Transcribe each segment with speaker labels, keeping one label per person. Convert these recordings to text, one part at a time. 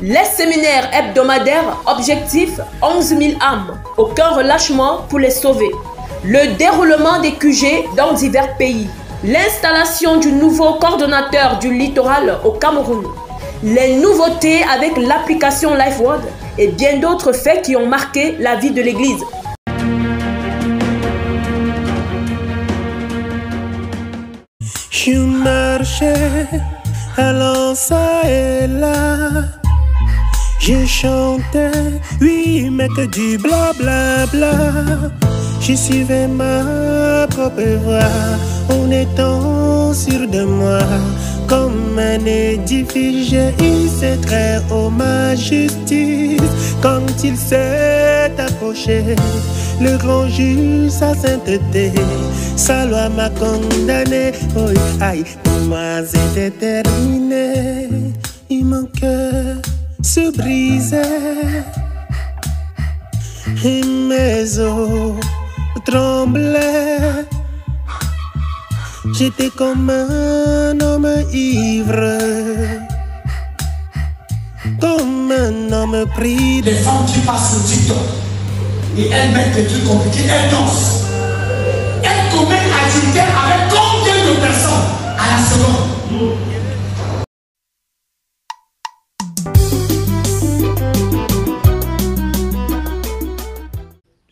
Speaker 1: Les séminaires hebdomadaires, objectif 11 000 âmes, aucun relâchement pour les sauver. Le déroulement des QG dans divers pays. L'installation du nouveau coordonnateur du littoral au Cameroun. Les nouveautés avec l'application LifeWord et bien d'autres faits qui ont marqué la vie de l'Église.
Speaker 2: Je marchais allant ça et là. Je chantais, oui, mais que du blablabla. Je suivais ma propre voie en étant sûr de moi. Comme un édifice, j'ai eu ce très haut ma justice. Quand il s'est approché, le grand juge, sa sainteté, sa loi m'a condamné. Oh, aïe, pour moi c'était terminé. Et mon cœur se brisait et mes os tremblaient. J'étais comme un homme ivre, comme un homme pris de...
Speaker 3: Les femmes qui passent sur TikTok et elles mettent des trucs compliqués, elles dansent. Elles commettent adultère avec combien de personnes à la seconde?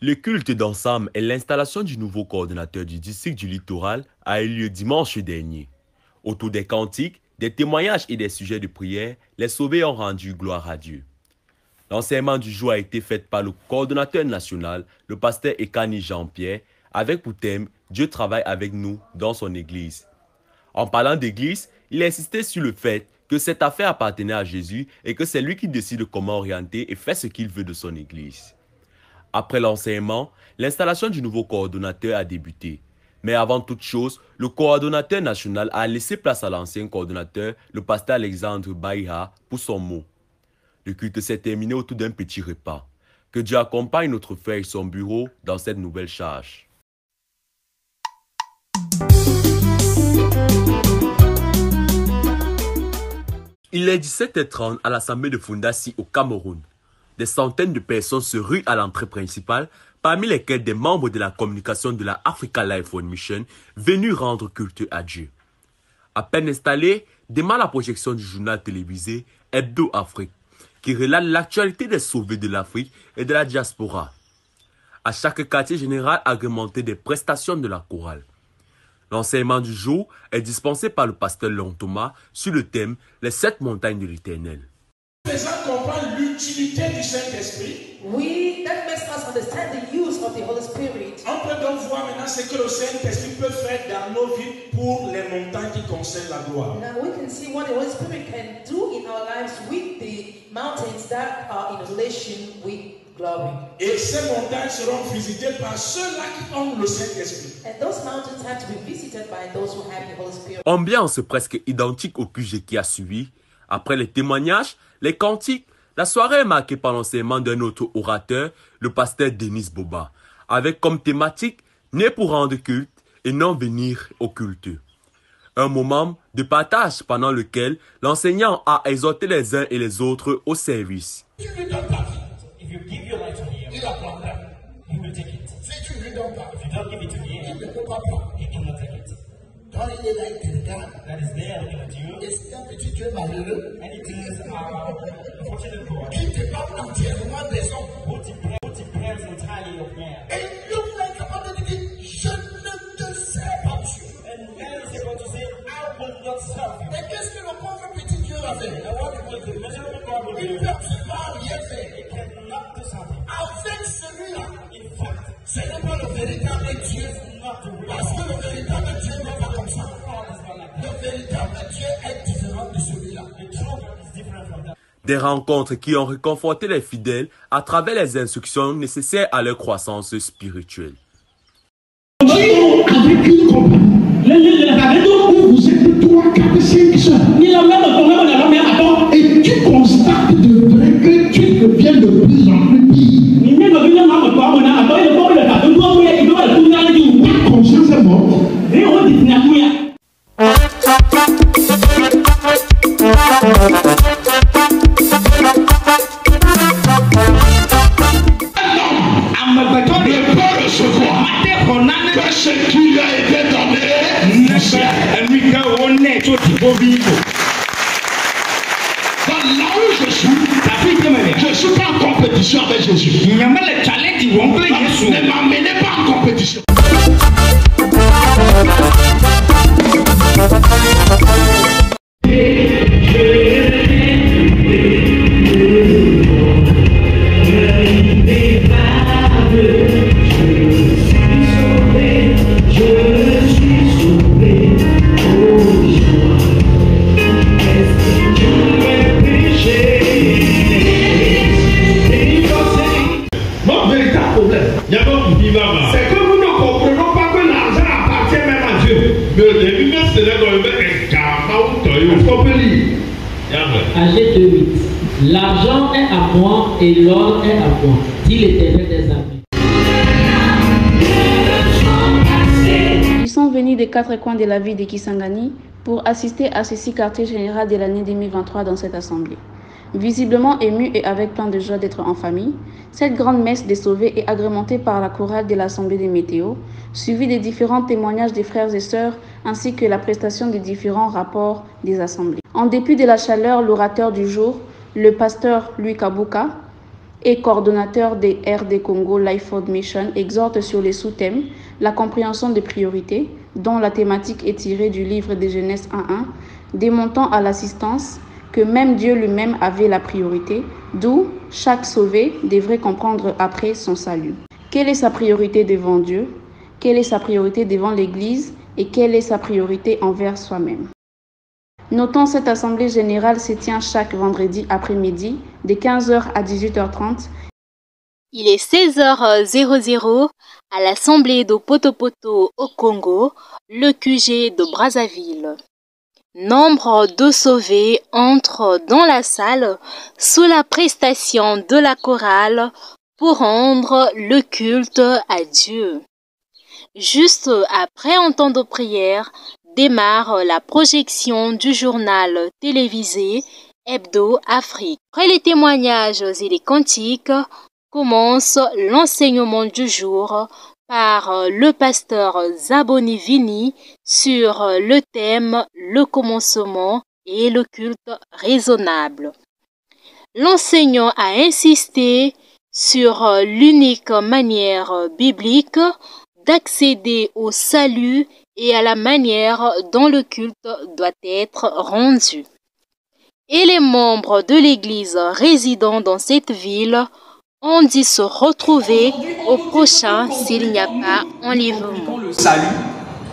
Speaker 4: Le culte d'ensemble et l'installation du nouveau coordonnateur du district du littoral a eu lieu dimanche dernier. Autour des cantiques, des témoignages et des sujets de prière, les sauvés ont rendu gloire à Dieu. L'enseignement du jour a été fait par le coordonnateur national, le pasteur Ekani Jean-Pierre, avec pour thème « Dieu travaille avec nous dans son église ». En parlant d'église, il insistait sur le fait que cette affaire appartenait à Jésus et que c'est lui qui décide comment orienter et faire ce qu'il veut de son église. Après l'enseignement, l'installation du nouveau coordonnateur a débuté. Mais avant toute chose, le coordonnateur national a laissé place à l'ancien coordonnateur, le pasteur Alexandre Baïha, pour son mot. Le culte s'est terminé autour d'un petit repas. Que Dieu accompagne notre frère et son bureau dans cette nouvelle charge. Il est 17h30 à l'Assemblée de Fundasi au Cameroun. Des centaines de personnes se ruent à l'entrée principale, parmi lesquelles des membres de la communication de la Africa Life One Mission venus rendre culte à Dieu. À peine installé, démarre la projection du journal télévisé Hebdo Afrique, qui relate l'actualité des sauvés de l'Afrique et de la diaspora. À chaque quartier général agrémenté des prestations de la chorale. L'enseignement du jour est dispensé par le pasteur Léon Thomas sur le thème « Les 7 montagnes de l'Éternel ».
Speaker 3: Faisant comprendre l'utilité du Saint-Esprit.
Speaker 5: That makes us understand the use of the Holy Spirit.
Speaker 3: On peut donc voir maintenant ce que le Saint-Esprit peut faire dans nos vies pour les montagnes qui concernent la gloire.
Speaker 5: Now we can see what the Holy Spirit can do in our lives with the mountains that are in relation with glory.
Speaker 3: Et ces montagnes seront visitées par ceux-là qui ont le Saint-Esprit.
Speaker 5: And those mountains have to be visited by those who have the Holy Spirit.
Speaker 4: Ambiance presque identique au QG qui a suivi. Après les témoignages, les cantiques, la soirée est marquée par l'enseignement d'un autre orateur, le pasteur Denis Boba, avec comme thématique « Né pour rendre culte et non venir au culte ». Un moment de partage pendant lequel l'enseignant a exhorté les uns et les autres au service.
Speaker 3: Si tu lui donnes ta vie, il apprendra. Si tu lui donnes ta vie, il ne peut pas prendre. Quand il est là, il te regarde. Et c'est un petit Dieu malheureux. Il te parle entièrement des hommes. Et l'homme est capable de dire, je ne te sers pas Dieu. Et qu'est-ce que le pauvre petit Dieu a fait? Il ne peut absolument rien faire. Avec celui-là, ce n'est pas le véritable Dieu. Parce que le véritable Dieu n'est pas comme ça. Le véritable Dieu est différent de celui-là.
Speaker 4: Des rencontres qui ont réconforté les fidèles à travers les instructions nécessaires à leur croissance spirituelle.
Speaker 6: Avec une compagnie. Vous êtes 3, 4, 5 soeurs. Et tu constates de vrai que tu deviens de plus en plus pire. Ta conscience est morte. compétition avec Jésus. Ne m'amenez pas en compétition.
Speaker 3: C'est que nous ne comprenons pas que l'argent appartient même à Dieu. Est-ce qu'on peut lire?
Speaker 7: Agé 2:8. L'argent est à moi et l'or est à moi, dit l'Éternel des armées.
Speaker 8: Ils sont venus des 4 coins de la ville de Kisangani pour assister à ceci quartier général de l'année 2023 dans cette assemblée. Visiblement ému et avec plein de joie d'être en famille, cette grande messe des sauvés est agrémentée par la chorale de l'Assemblée des météos, suivie des différents témoignages des frères et sœurs, ainsi que la prestation des différents rapports des assemblées. En dépit de la chaleur, l'orateur du jour, le pasteur Louis Kabuka, et coordonnateur des RD Congo Lifeford Mission, exhorte sur les sous-thèmes la compréhension des priorités, dont la thématique est tirée du livre de Genèse 1:1, démontant à l'assistance que même Dieu lui-même avait la priorité, d'où chaque sauvé devrait comprendre après son salut. Quelle est sa priorité devant Dieu? Quelle est sa priorité devant l'Église? Et quelle est sa priorité envers soi-même? Notons, cette assemblée générale se tient chaque vendredi après-midi de 15h à 18h30.
Speaker 9: Il est 16h00 à l'assemblée de Potopoto au Congo, le QG de Brazzaville. Nombre de sauvés entrent dans la salle sous la prestation de la chorale pour rendre le culte à Dieu. Juste après un temps de prière, démarre la projection du journal télévisé Hebdo Afrique. Après les témoignages et les cantiques, commence l'enseignement du jour par le pasteur Zaboni Vini sur le thème « Le commencement et le culte raisonnable ». L'enseignant a insisté sur l'unique manière biblique d'accéder au salut et à la manière dont le culte doit être rendu. Et les membres de l'Église résidant dans cette ville ont dit se retrouver au prochain s'il n'y a pas enlèvement.
Speaker 10: Le salut,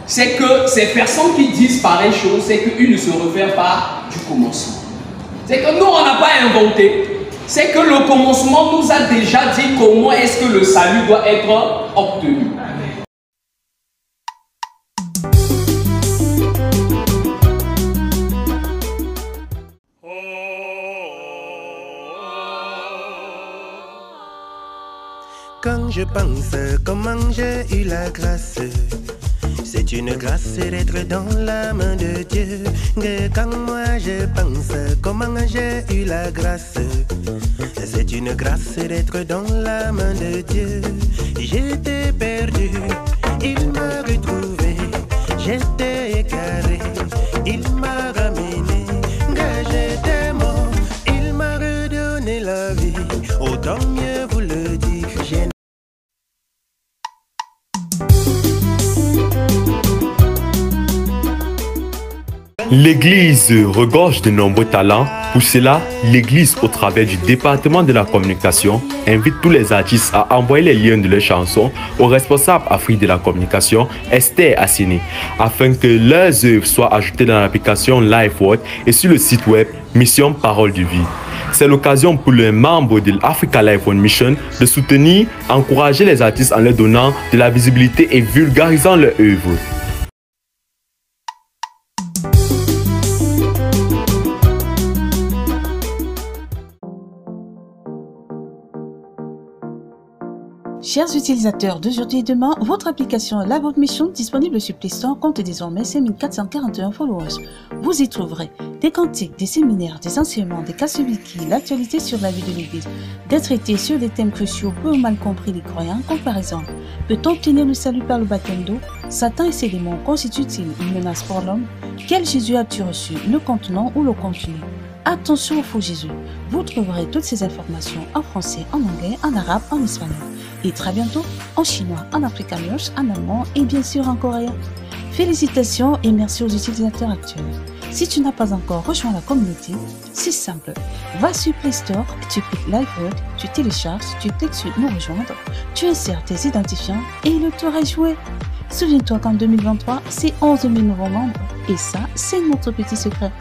Speaker 10: c'est que ces personnes qui disent pareille chose, c'est qu'ils ne se réfèrent pas du commencement. C'est que nous, on n'a pas inventé. C'est que le commencement nous a déjà dit comment est-ce que le salut doit être obtenu.
Speaker 2: Quand je pense comment j'ai eu la grâce, c'est une grâce d'être dans la main de Dieu. Quand moi je pense comment j'ai eu la grâce, c'est une grâce d'être dans la main de Dieu. J'étais perdu, il m'a retrouvé. J'étais égaré, il m'a ramené. J'étais mort, il m'a redonné la vie. Autant mieux vous le dire.
Speaker 4: L'Église regorge de nombreux talents. Pour cela, l'Église, au travers du département de la communication, invite tous les artistes à envoyer les liens de leurs chansons au responsable Afrique de la communication, Esther Assini, afin que leurs œuvres soient ajoutées dans l'application Lifeword et sur le site web Mission Parole de Vie. C'est l'occasion pour les membres de l'Africa Lifeword Mission de soutenir, encourager les artistes en leur donnant de la visibilité et vulgarisant leurs œuvres.
Speaker 11: Chers utilisateurs d'aujourd'hui et demain, votre application Lifeword Mission disponible sur Play Store compte désormais 5441 followers. Vous y trouverez des cantiques, des séminaires, des enseignements, des casse-wiki, l'actualité sur la vie de l'Église, des traités sur des thèmes cruciaux peu ou mal compris des croyants, comme par exemple, peut-on obtenir le salut par le baptême d'eau? Satan et ses démons constituent-ils une menace pour l'homme? Quel Jésus as-tu reçu, le contenant ou le contenu? Attention au faux Jésus. Vous trouverez toutes ces informations en français, en anglais, en arabe, en espagnol. Et très bientôt en chinois, en afrikaans, en allemand et bien sûr en coréen. Félicitations et merci aux utilisateurs actuels. Si tu n'as pas encore rejoint la communauté, c'est simple. Va sur Play Store, tu cliques LiveWord, tu télécharges, tu cliques sur Nous rejoindre, tu insères tes identifiants et le tour est joué. Souviens-toi qu'en 2023, c'est 11 000 nouveaux membres et ça, c'est notre petit secret.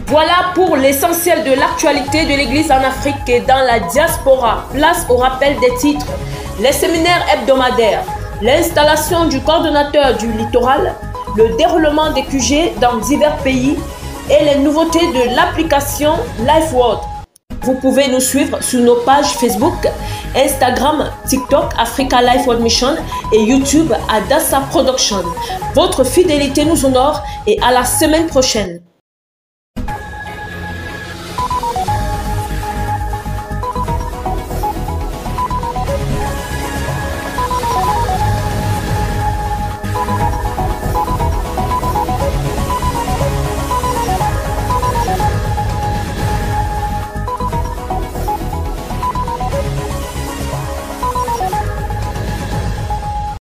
Speaker 1: Voilà pour l'essentiel de l'actualité de l'Église en Afrique et dans la diaspora. Place au rappel des titres. Les séminaires hebdomadaires, l'installation du coordonnateur du littoral, le déroulement des QG dans divers pays et les nouveautés de l'application LiveWord. Vous pouvez nous suivre sur nos pages Facebook, Instagram, TikTok, Africa LiveWord Mission et YouTube Adassa Production. Votre fidélité nous honore et à la semaine prochaine.